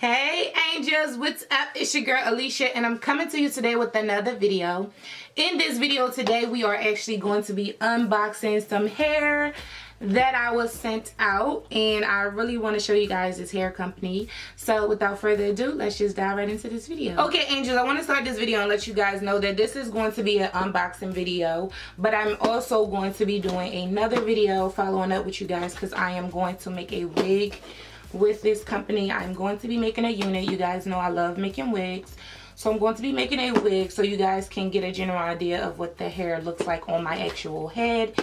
Hey angels, what's up? It's your girl Alicia and I'm coming to you today with another video. In this video today we are actually going to be unboxing some hair that I was sent out, and I really want to show you guys this hair company. So without further ado, let's just dive right into this video. Okay angels, I want to start this video and let you guys know that this is going to be an unboxing video, but I'm also going to be doing another video following up with you guys because I am going to make a wig with this company. I'm going to be making a unit. You guys know I love making wigs, so I'm going to be making a wig so you guys can get a general idea of what the hair looks like on my actual head.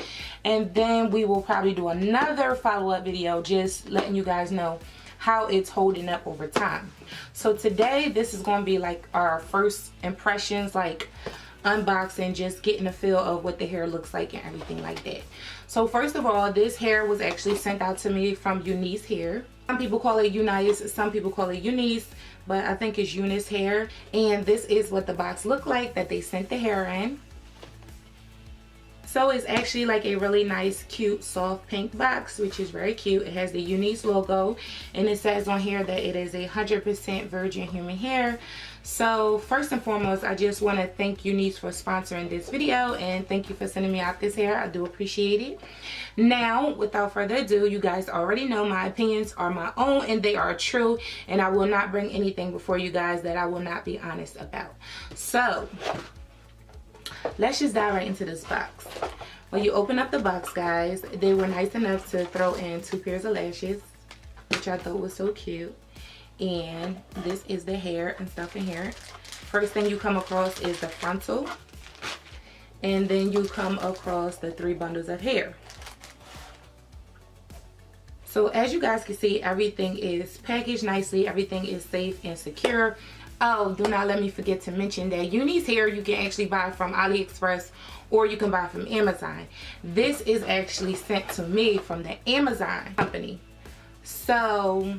And then we will probably do another follow-up video just letting you guys know how it's holding up over time. So today this is going to be like our first impressions, like unboxing, just getting a feel of what the hair looks like and everything like that. So first of all, this hair was actually sent out to me from Unice hair. Some people call it Unice, some people call it Unice, but I think it's Unice hair. And this is what the box looked like that they sent the hair in. So it's actually like a really nice, cute, soft pink box, which is very cute. It has the Unice logo, and it says on here that it is 100% virgin human hair. So first and foremost, I just want to thank Unice for sponsoring this video, and thank you for sending me out this hair. I do appreciate it. Now, without further ado, you guys already know my opinions are my own and they are true, and I will not bring anything before you guys that I will not be honest about. So let's just dive right into this box. When you open up the box, guys, they were nice enough to throw in 2 pairs of lashes, which I thought was so cute. And this is the hair and stuff in here. First thing you come across is the frontal, and then you come across the 3 bundles of hair. So as you guys can see, everything is packaged nicely, everything is safe and secure. Oh, do not let me forget to mention that Unice hair you can actually buy from AliExpress, or you can buy from Amazon. This is actually sent to me from the Amazon company. So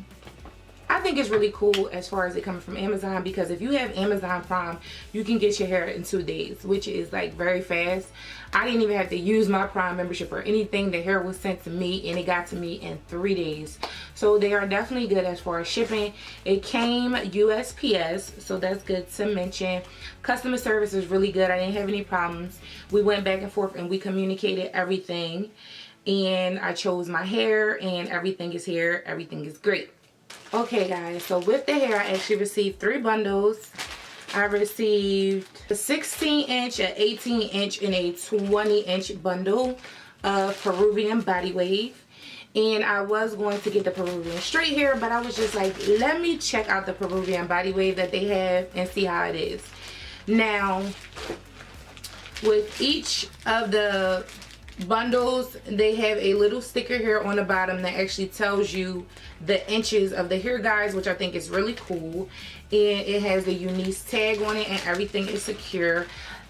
I think it's really cool as far as it coming from Amazon, because if you have Amazon Prime, you can get your hair in 2 days, which is like very fast. I didn't even have to use my Prime membership or anything. The hair was sent to me and it got to me in 3 days. So they are definitely good as far as shipping. It came USPS, so that's good to mention. Customer service is really good. I didn't have any problems. We went back and forth and we communicated everything, and I chose my hair and everything is here. Everything is great. Okay guys, so with the hair I actually received 3 bundles. I received a 16-inch, an 18-inch, and a 20-inch bundle of Peruvian body wave. And I was going to get the Peruvian straight hair, but I was just like, let me check out the Peruvian body wave that they have and see how it is. Now, with each of the bundles, they have a little sticker here on the bottom that actually tells you the inches of the hair, guys, which I think is really cool. And it has the Unice tag on it and everything is secure.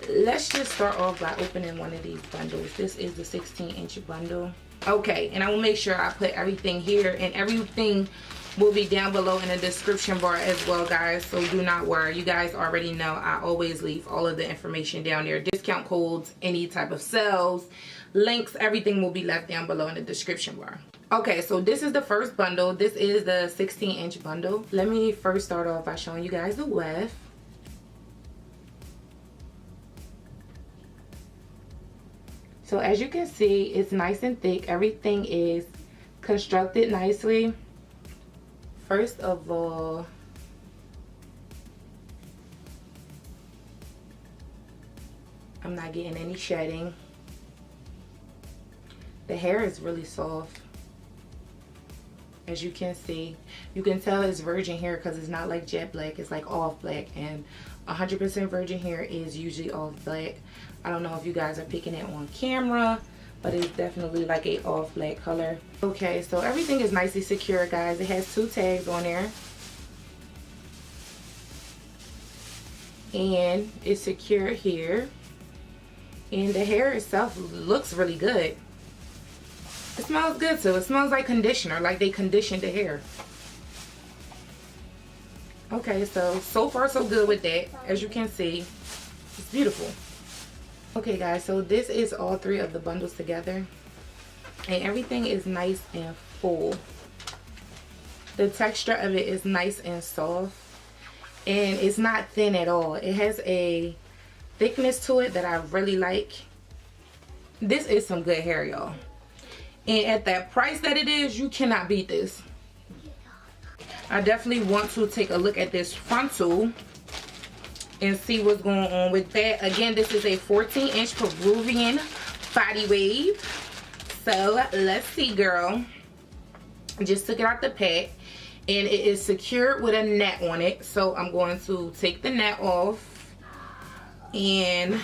Let's just start off by opening one of these bundles. This is the 16-inch bundle. Okay, and I will make sure I put everything here, and everything will be down below in the description bar as well, guys, so do not worry. You guys already know I always leave all of the information down there. Discount codes, any type of sales, links, everything will be left down below in the description bar. Okay, so this is the first bundle. This is the 16-inch bundle. Let me first start off by showing you guys the weft. So as you can see, it's nice and thick. Everything is constructed nicely. First of all, I'm not getting any shedding. The hair is really soft. As you can see, you can tell it's virgin hair because it's not like jet black, it's like off black, and 100% virgin hair is usually off black. I don't know if you guys are picking it on camera, but it's definitely like a off black color. Okay, so everything is nicely secure, guys. It has 2 tags on there, and it's secure here, and the hair itself looks really good. It smells good too. It smells like conditioner, like they conditioned the hair. Okay, so far so good with that. As you can see, it's beautiful. Okay guys, so this is all 3 of the bundles together, and everything is nice and full. The texture of it is nice and soft, and it's not thin at all. It has a thickness to it that I really like. This is some good hair, y'all, and at that price that it is, you cannot beat this. I definitely want to take a look at this Frontal and see what's going on with that. Again, this is a 14-inch Peruvian body wave. So let's see, girl. I just took it out the pack, and it is secured with a net on it. So I'm going to take the net off, and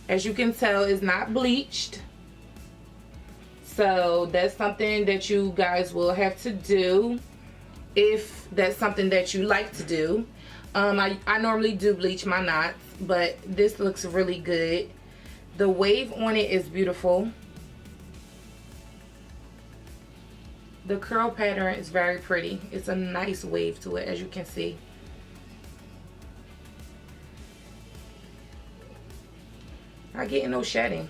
as you can tell, it's not bleached. So that's something that you guys will have to do if that's something that you like to do. I normally do bleach my knots, but this looks really good. The wave on it is beautiful. The curl pattern is very pretty. It's a nice wave to it, as you can see. Not getting no shedding.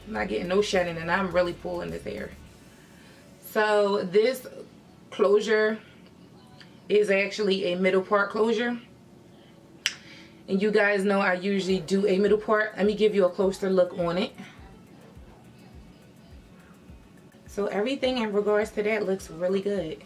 Not getting no shedding, and I'm really pulling this hair. So this closure is actually a middle part closure, and you guys know I usually do a middle part. Let me give you a closer look on it. So everything in regards to that looks really good.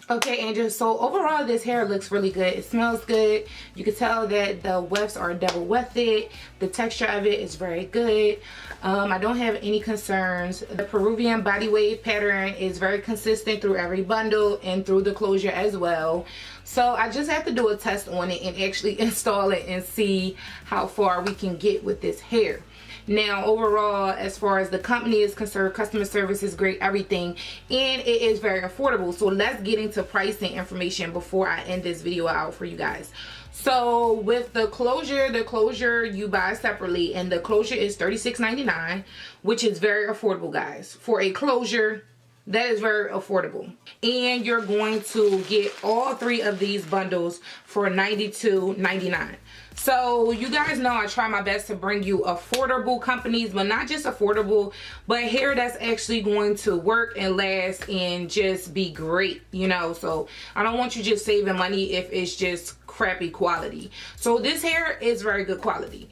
Okay, Angel, so overall this hair looks really good. It smells good. You can tell that the wefts are double wefted. The texture of it is very good. I don't have any concerns. The Peruvian body wave pattern is very consistent through every bundle and through the closure as well. So I just have to do a test on it and actually install it and see how far we can get with this hair. Now, overall, as far as the company is concerned, customer service is great, everything, and it is very affordable. So let's get into pricing information before I end this video out for you guys. So with the closure you buy separately, and the closure is $36.99, which is very affordable, guys. For a closure, that is very affordable. And you're going to get all 3 of these bundles for $92.99. So you guys know I try my best to bring you affordable companies, but not just affordable, but hair that's actually going to work and last and just be great, you know. So I don't want you just saving money if it's just crappy quality. So this hair is very good quality.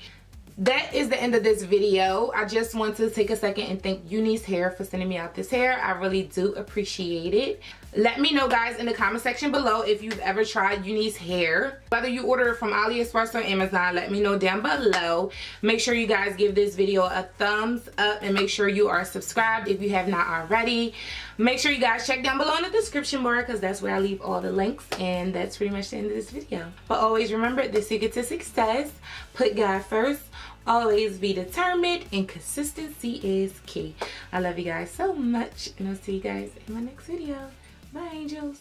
That is the end of this video. I just want to take a second and thank Unice Hair for sending me out this hair. I really do appreciate it. Let me know, guys, in the comment section below if you've ever tried Unice Hair. Whether you order it from AliExpress or Amazon, let me know down below. Make sure you guys give this video a thumbs up and make sure you are subscribed if you have not already. Make sure you guys check down below in the description bar, because that's where I leave all the links. And that's pretty much the end of this video. But always remember, the secret to success: put God first, always be determined, and consistency is key. I love you guys so much, and I'll see you guys in my next video. Bye, angels.